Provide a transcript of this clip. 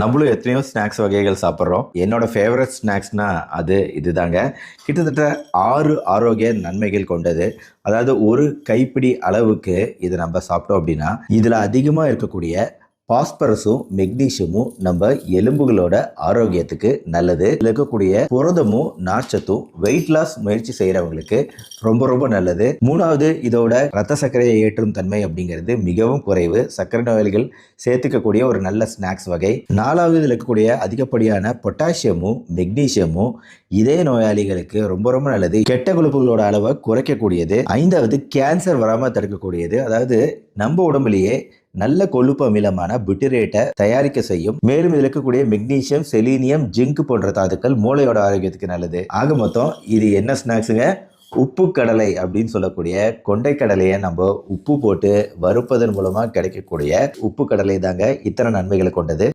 நம்மளும் எத்தனையோ ஸ்நாக்ஸ் வகைகள் சாப்பிட்றோம். என்னோட ஃபேவரட் ஸ்நாக்ஸ்னா அது இதுதாங்க. கிட்டத்தட்ட 6 ஆரோக்கிய நன்மைகள் கொண்டது. அதாவது ஒரு கைப்பிடி அளவுக்கு இதை நம்ம சாப்பிட்டோம் அப்படின்னா, இதில் அதிகமாக இருக்கக்கூடிய பாஸ்பரஸும் மெக்னீஷியமும் நம்ம எலும்புகளோட ஆரோக்கியத்துக்கு நல்லது. இதில் இருக்கக்கூடிய புரதமும் நார்ச்சத்தும் வெயிட் லாஸ் முயற்சி செய்கிறவங்களுக்கு ரொம்ப ரொம்ப நல்லது. மூணாவது, இதோட ரத்த சர்க்கரையை ஏற்றும் தன்மை அப்படிங்கிறது மிகவும் குறைவு. சர்க்கரை நோயாளிகள் சேர்த்துக்கக்கூடிய ஒரு நல்ல ஸ்நாக்ஸ் வகை. நாலாவது, இதில் இருக்கக்கூடிய அதிகப்படியான பொட்டாசியமும் மெக்னீஷியமும் இதய நோயாளிகளுக்கு ரொம்ப ரொம்ப நல்லது. கெட்ட கொழுப்புகளோட அளவை குறைக்கக்கூடியது. ஐந்தாவது, கேன்சர் வராமல் தடுக்கக்கூடியது. அதாவது நம்ம உடம்புலேயே நல்ல கொழுப்பு அமிலமான பியூட்டரேட்டை தயாரிக்க செய்யும். மேலும் இதில் இருக்கக்கூடிய மெக்னீசியம், செலீனியம், ஜிங்க் போன்ற தாதுக்கள் மூளையோட ஆரோக்கியத்துக்கு நல்லது. ஆக மொத்தம் இது என்ன ஸ்நாக்ஸுங்க? உப்பு கடலை அப்படின்னு சொல்லக்கூடிய கொண்டை கடலையை நம்ம உப்பு போட்டு வறுப்பதன் மூலமா கிடைக்கக்கூடிய உப்பு கடலை தாங்க இத்தனை நன்மைகளை கொண்டது.